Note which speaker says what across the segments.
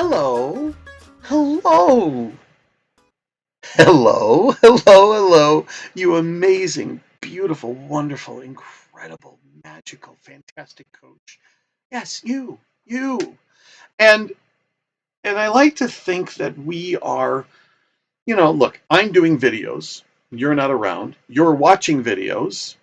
Speaker 1: Hello. Hello. Hello. Hello. Hello. You amazing, beautiful, wonderful, incredible, magical, fantastic coach. Yes, you. You. And and I like to think that we are, look, I'm doing videos. You're not around. You're watching videos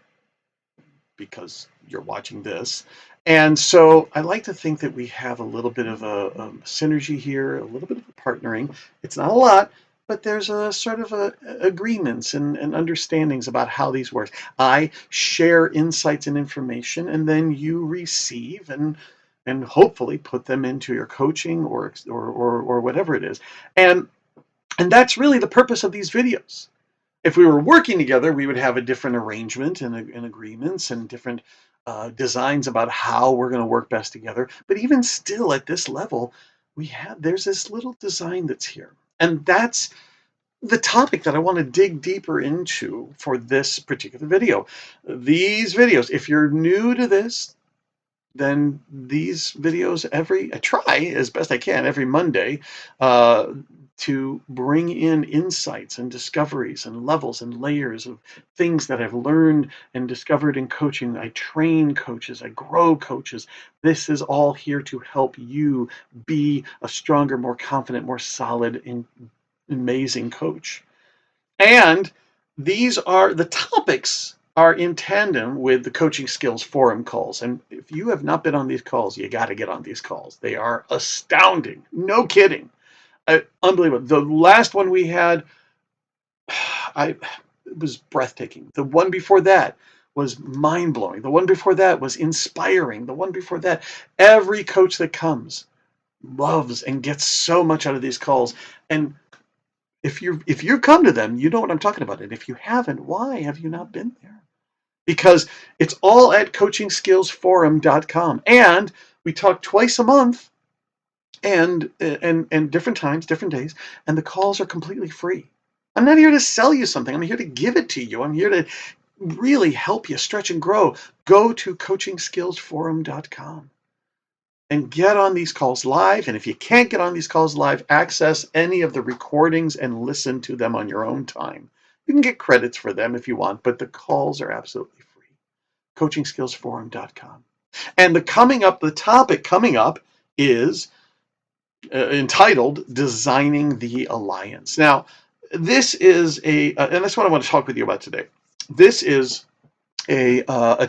Speaker 1: because you're watching this. And so I like to think that we have a little bit of a synergy here, a little bit of a partnering. It's not a lot, but there's a sort of agreements and understandings about how these work. I share insights and information, and then you receive and hopefully put them into your coaching or whatever it is. And that's really the purpose of these videos. If we were working together, we would have a different arrangement and agreements and different designs about how we're going to work best together. But even still, at this level, there's this little design that's here, and that's the topic that I want to dig deeper into for this particular video. These videos, if you're new to this, then these videos I try as best I can every Monday uh, to bring in insights and discoveries and levels and layers of things that I've learned and discovered in coaching. I train coaches, I grow coaches. This is all here to help you be a stronger, more confident, more solid, and amazing coach. And the topics are in tandem with the Coaching Skills Forum calls. And if you have not been on these calls, you got to get on these calls. They are astounding. No kidding. Unbelievable. The last one we had, it was breathtaking. The one before that was mind-blowing. The one before that was inspiring. The one before that, every coach that comes loves and gets so much out of these calls. And if you've come to them, you know what I'm talking about. And if you haven't, why have you not been there? Because it's all at coachingskillsforum.com. And we talk twice a month and different times, different days, and the calls are completely free. I'm not here to sell you something. I'm here to give it to you. I'm here to really help you stretch and grow. Go to coachingskillsforum.com and get on these calls live. And if you can't get on these calls live, access any of the recordings and listen to them on your own time. You can get credits for them if you want, but the calls are absolutely free. coachingskillsforum.com. And the topic coming up is entitled Designing the Alliance. Now, this is and that's what I want to talk with you about today. This is a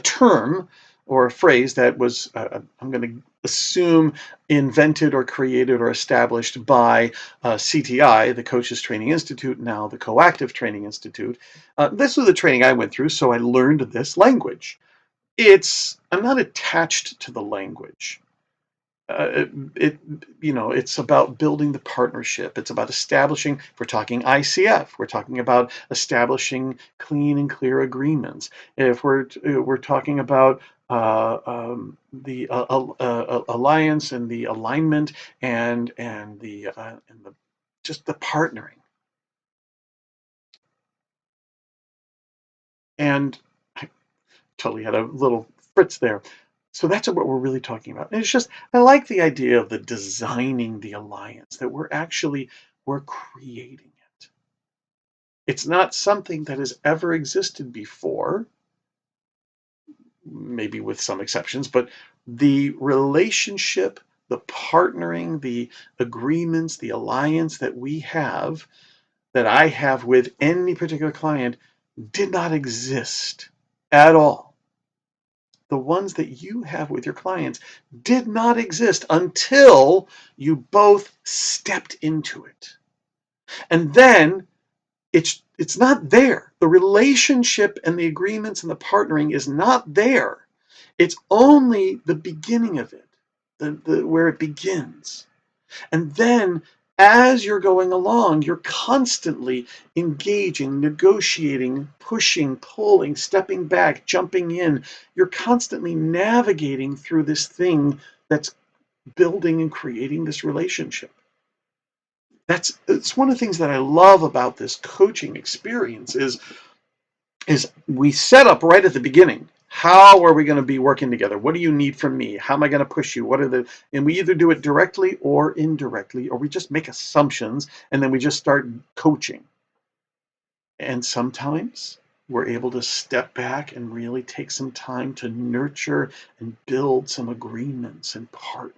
Speaker 1: term or a phrase that was, I'm going to assume, invented or created or established by CTI, the Coaches Training Institute, now the Coactive Training Institute. This was the training I went through, so I learned this language. I'm not attached to the language. It's about building the partnership. It's about establishing, if we're talking ICF, we're talking about establishing clean and clear agreements. If we're talking about the alliance and the alignment and the just the partnering. And I totally had a little fritz there. So that's what we're really talking about. And it's just, I like the idea of the designing the alliance, that we're creating it. It's not something that has ever existed before, maybe with some exceptions, but the relationship, the partnering, the agreements, the alliance that I have with any particular client did not exist at all. The ones that you have with your clients did not exist until you both stepped into it. And then it's not there. The relationship and the agreements and the partnering is not there. It's only the beginning of it, where it begins. And then as you're going along, you're constantly engaging, negotiating, pushing, pulling, stepping back, jumping in. You're constantly navigating through this thing that's building and creating this relationship. It's one of the things that I love about this coaching experience is we set up right at the beginning. How are we going to be working together? What do you need from me? How am I going to push you? And we either do it directly or indirectly, or we just make assumptions and then we just start coaching. And sometimes we're able to step back and really take some time to nurture and build some agreements and partnering.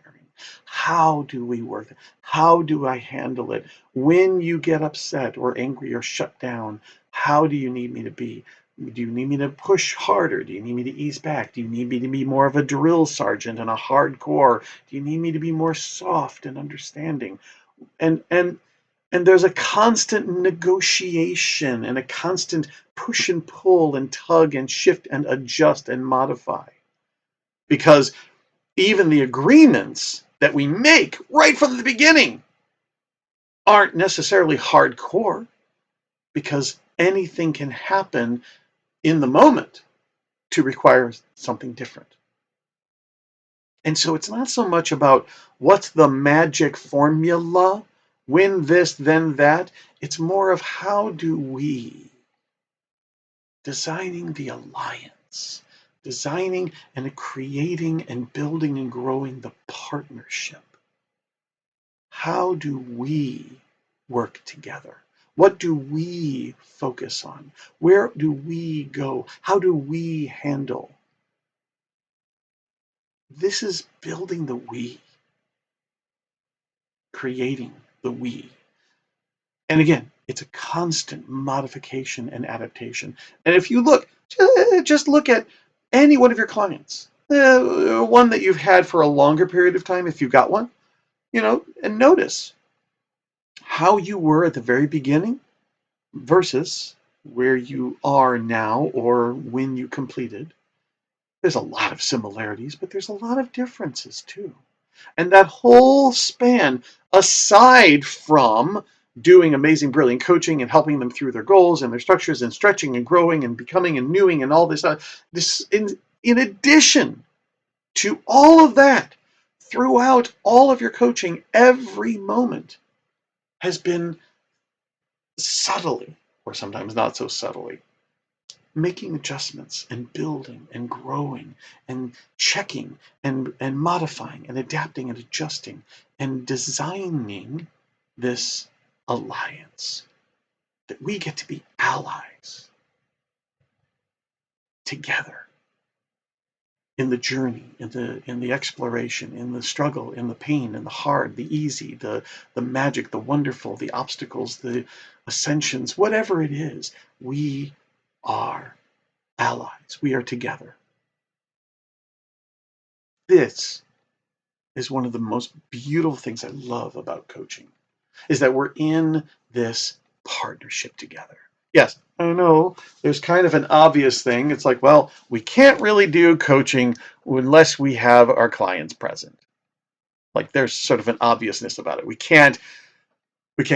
Speaker 1: How do we work? How do I handle it? When you get upset or angry or shut down, how do you need me to be? Do you need me to push harder? Do you need me to ease back? Do you need me to be more of a drill sergeant and a hardcore? Do you need me to be more soft and understanding? And there's a constant negotiation and a constant push and pull and tug and shift and adjust and modify. Because even the agreements that we make right from the beginning aren't necessarily hardcore, because anything can happen in the moment to require something different. And so it's not so much about what's the magic formula, win this, then that. It's more of how do we, designing the alliance, designing and creating and building and growing the partnership. How do we work together? What do we focus on? Where do we go? How do we handle? This is building the we, creating the we. And again, it's a constant modification and adaptation. And if you look, just look at any one of your clients, one that you've had for a longer period of time, if you've got one, and notice how you were at the very beginning versus where you are now or when you completed. There's a lot of similarities, but there's a lot of differences too. And that whole span, aside from doing amazing, brilliant coaching and helping them through their goals and their structures and stretching and growing and becoming and newing and all this, in addition to all of that, throughout all of your coaching, every moment has been subtly, or sometimes not so subtly, making adjustments and building and growing and checking and modifying and adapting and adjusting and designing this alliance that we get to be allies together in the journey, in the exploration, in the struggle, in the pain, in the hard, the easy, the magic, the wonderful, the obstacles, the ascensions, whatever it is. We are allies. We are together. This is one of the most beautiful things I love about coaching, is that we're in this partnership together. Yes, I know there's kind of an obvious thing. It's like, well, we can't really do coaching unless we have our clients present. Like there's sort of an obviousness about it. We can't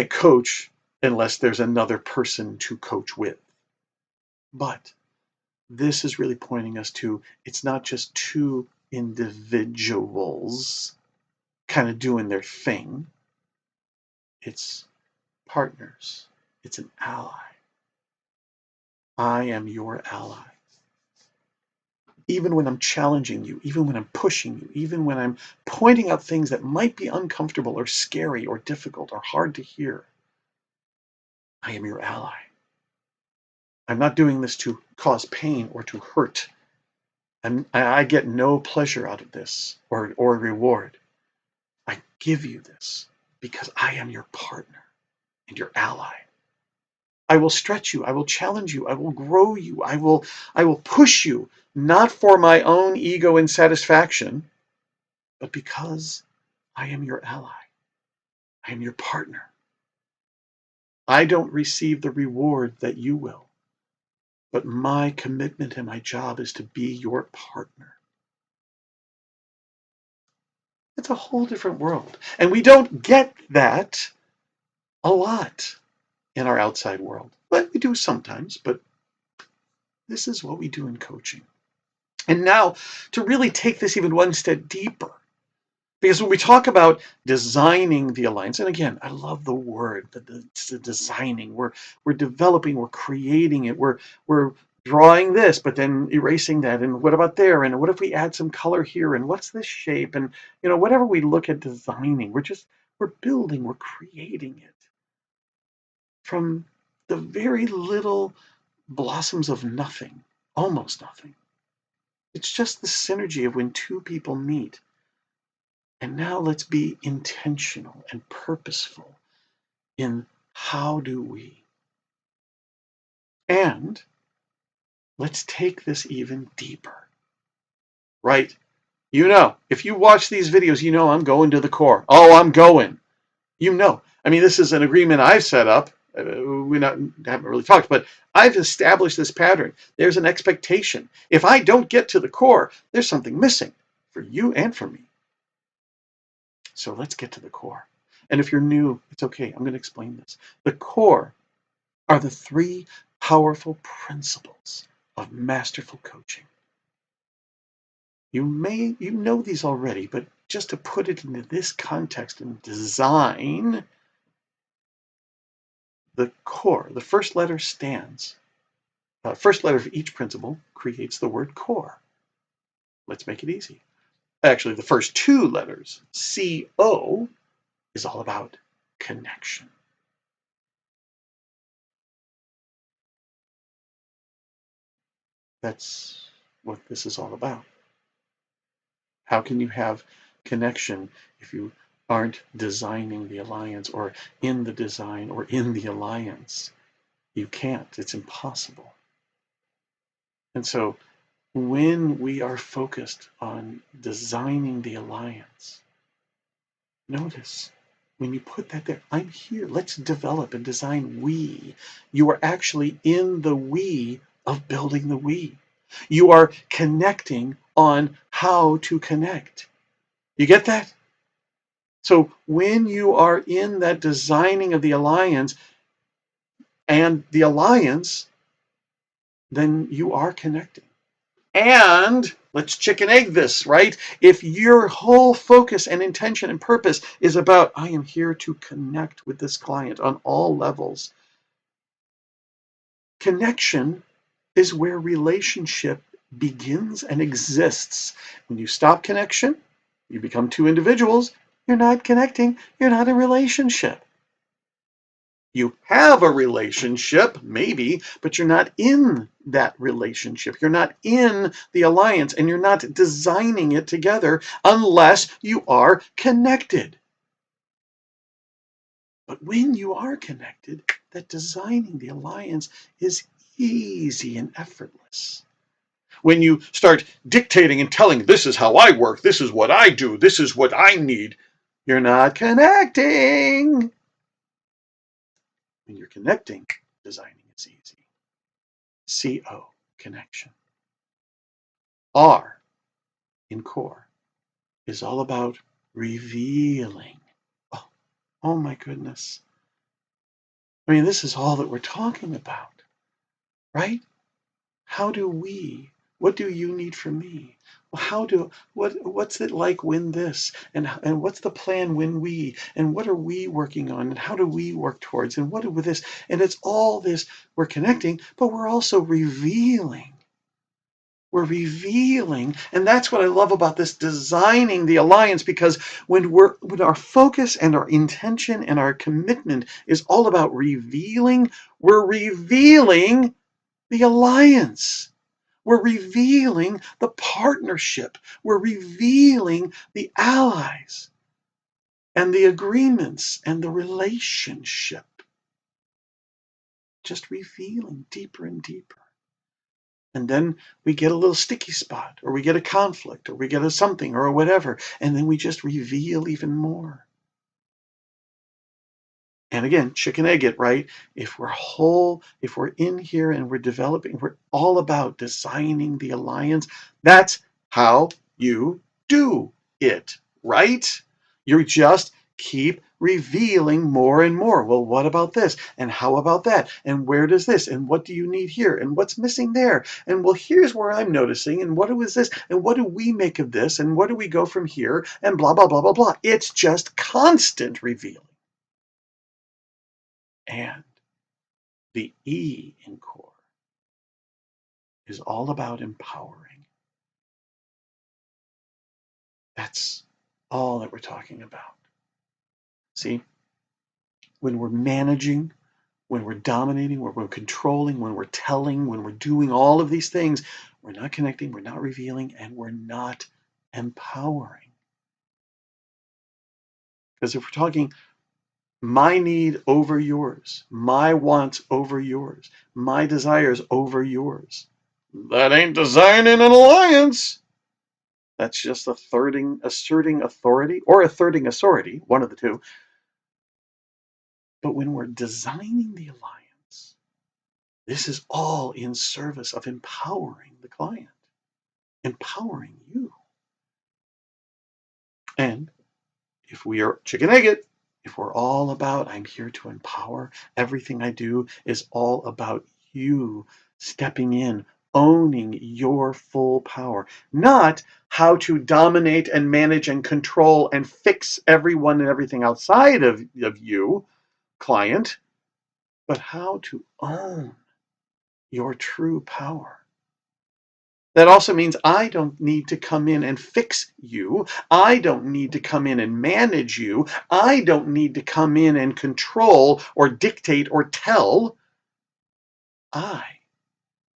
Speaker 1: coach unless there's another person to coach with. But this is really pointing us to, it's not just two individuals kind of doing their thing. It's partners. It's an ally. I am your ally. Even when I'm challenging you, even when I'm pushing you, even when I'm pointing out things that might be uncomfortable or scary or difficult or hard to hear, I am your ally. I'm not doing this to cause pain or to hurt. I get no pleasure out of this or reward. I give you this because I am your partner and your ally. I will stretch you. I will challenge you. I will grow you. I will push you, not for my own ego and satisfaction, but because I am your ally. I am your partner. I don't receive the reward that you will, but my commitment and my job is to be your partner. It's a whole different world. And we don't get that a lot in our outside world. But we do sometimes, but this is what we do in coaching. And now to really take this even one step deeper, because when we talk about designing the alliance, and again, I love the word, the designing, we're developing, we're creating it, we're drawing this, but then erasing that, and what about there, and what if we add some color here, and what's this shape, and whatever we look at designing, we're building, we're creating it from the very little blossoms of nothing, almost nothing. It's just the synergy of when two people meet. And now let's be intentional and purposeful in how do we. And let's take this even deeper, right? If you watch these videos, I'm going to the core. Oh, I'm going. I mean, this is an agreement I've set up. We haven't really talked, but I've established this pattern. There's an expectation. If I don't get to the core, there's something missing for you and for me. So let's get to the core. And if you're new, it's okay. I'm going to explain this. The core are the three powerful principles of masterful coaching. You know these already, but just to put it into this context and design, the core, the first letter stands. First letter of each principle creates the word core. Let's make it easy. Actually, the first two letters, C-O, is all about connection. That's what this is all about. How can you have connection if you aren't designing the alliance or in the design or in the alliance? You can't. It's impossible. And so when we are focused on designing the alliance, notice when you put that there, I'm here. Let's develop and design we. You are actually in the we of building the we. You are connecting on how to connect. You get that? So when you are in that designing of the alliance and the alliance, then you are connecting. And let's chicken egg this, right? If your whole focus and intention and purpose is about, I am here to connect with this client on all levels. Connection is where relationship begins and exists. When you stop connection, you become two individuals, you're not connecting, you're not in a relationship. You have a relationship, maybe, but you're not in that relationship. You're not in the alliance, and you're not designing it together unless you are connected. But when you are connected, that designing the alliance is easy and effortless. When you start dictating and telling, this is how I work, this is what I do, this is what I need, you're not connecting. When you're connecting, designing is easy. C-O, connection. R, in core, is all about revealing. Oh my goodness. I mean, this is all that we're talking about, right? How do we, what do you need from me? What's it like when this, and what's the plan when we, and what are we working on, and how do we work towards, and what do with this, and it's all this, we're connecting, but we're also revealing. We're revealing, and that's what I love about this designing the alliance, because when our focus and our intention and our commitment is all about revealing, we're revealing the alliance. We're revealing the partnership. We're revealing the allies and the agreements and the relationship. Just revealing deeper and deeper. And then we get a little sticky spot, or we get a conflict, or we get a something, or whatever, and then we just reveal even more. And again, chicken egg it, right? If we're whole, if we're in here and we're developing, we're all about designing the alliance. That's how you do it, right? You just keep revealing more and more. Well, what about this? And how about that? And where does this? And what do you need here? And what's missing there? And well, here's where I'm noticing. And what is this? And what do we make of this? And what do we go from here? And blah, blah, blah, blah, blah. It's just constant revealing. And the E in core is all about empowering. That's all that we're talking about. See, when we're managing, when we're dominating, when we're controlling, when we're telling, when we're doing all of these things, we're not connecting, we're not revealing, and we're not empowering. Because if we're talking my need over yours, my wants over yours, my desires over yours, that ain't designing an alliance. That's just asserting authority or asserting authority, one of the two. But when we're designing the alliance, this is all in service of empowering the client, empowering you. And if we are chicken egg, if we're all about, I'm here to empower, everything I do is all about you stepping in, owning your full power, not how to dominate and manage and control and fix everyone and everything outside of you, client, but how to own your true power. That also means I don't need to come in and fix you. I don't need to come in and manage you. I don't need to come in and control or dictate or tell. I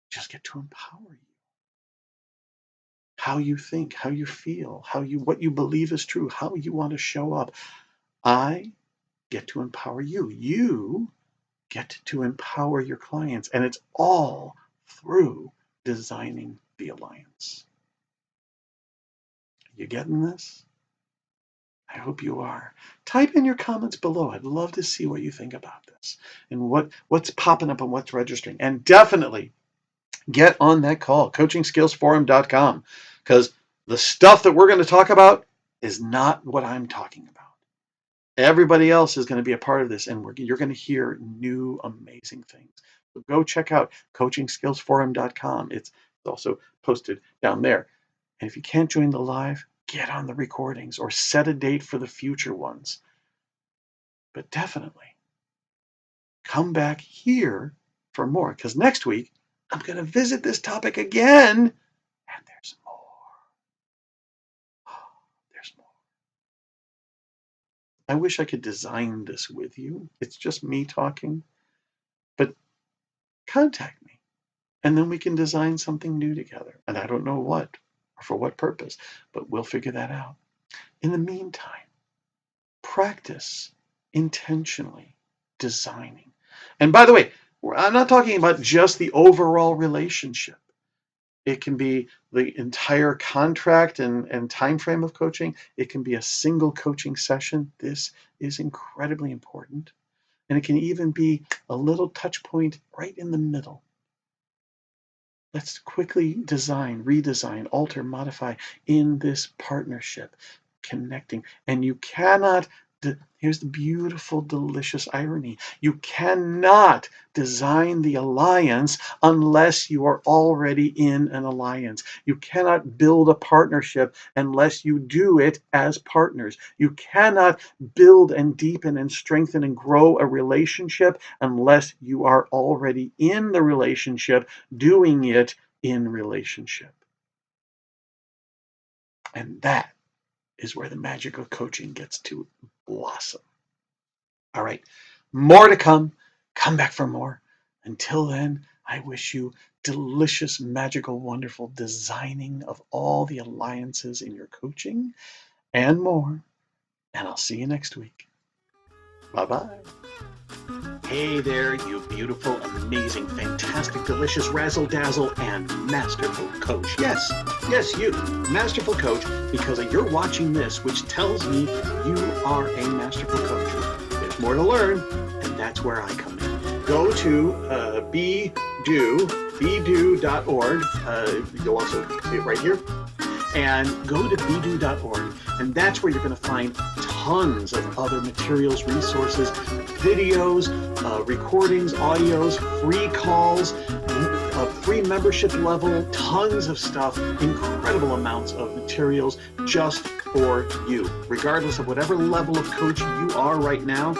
Speaker 1: just get to empower you. How you think, how you feel, what you believe is true, how you want to show up. I get to empower you. You get to empower your clients. And it's all through designing the alliance. You getting this? I hope you are. Type in your comments below. I'd love to see what you think about this and what's popping up and what's registering. And definitely get on that call, coachingskillsforum.com, because the stuff that we're going to talk about is not what I'm talking about. Everybody else is going to be a part of this, and you're going to hear new, amazing things. So go check out coachingskillsforum.com. It's also posted down there. And if you can't join the live, get on the recordings or set a date for the future ones. But definitely come back here for more, because next week I'm going to visit this topic again, and there's more. There's more. I wish I could design this with you. It's just me talking, but contact me, and then we can design something new together. And I don't know what or for what purpose, but we'll figure that out. In the meantime, practice intentionally designing. And by the way, I'm not talking about just the overall relationship. It can be the entire contract and time frame of coaching. It can be a single coaching session. This is incredibly important. And it can even be a little touch point right in the middle. Let's quickly design, redesign, alter, modify in this partnership, connecting. And you cannot, here's the beautiful, delicious irony. You cannot design the alliance unless you are already in an alliance. You cannot build a partnership unless you do it as partners. You cannot build and deepen and strengthen and grow a relationship unless you are already in the relationship, doing it in relationship. And that is where the magic of coaching gets to blossom. All right, more to come. Come back for more. Until then, I wish you delicious, magical, wonderful designing of all the alliances in your coaching and more. And I'll see you next week. Bye-bye. Hey there, you beautiful, amazing, fantastic, delicious, razzle-dazzle, and masterful coach. Yes, you, masterful coach, because you're watching this, which tells me you are a masterful coach. There's more to learn, and that's where I come in. Go to bedo.org. You'll also see it right here. And go to bedo.org, and that's where you're going to find tons of other materials, resources, videos, recordings, audios, free calls, a free membership level, tons of stuff, incredible amounts of materials just for you. Regardless of whatever level of coach you are right now,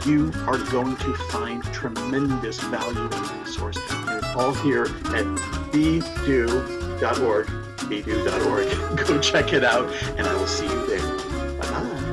Speaker 1: you are going to find tremendous value and resource. And it's all here at bedo.org. Bedo.org. Go check it out, and I will see you there. Bye-bye.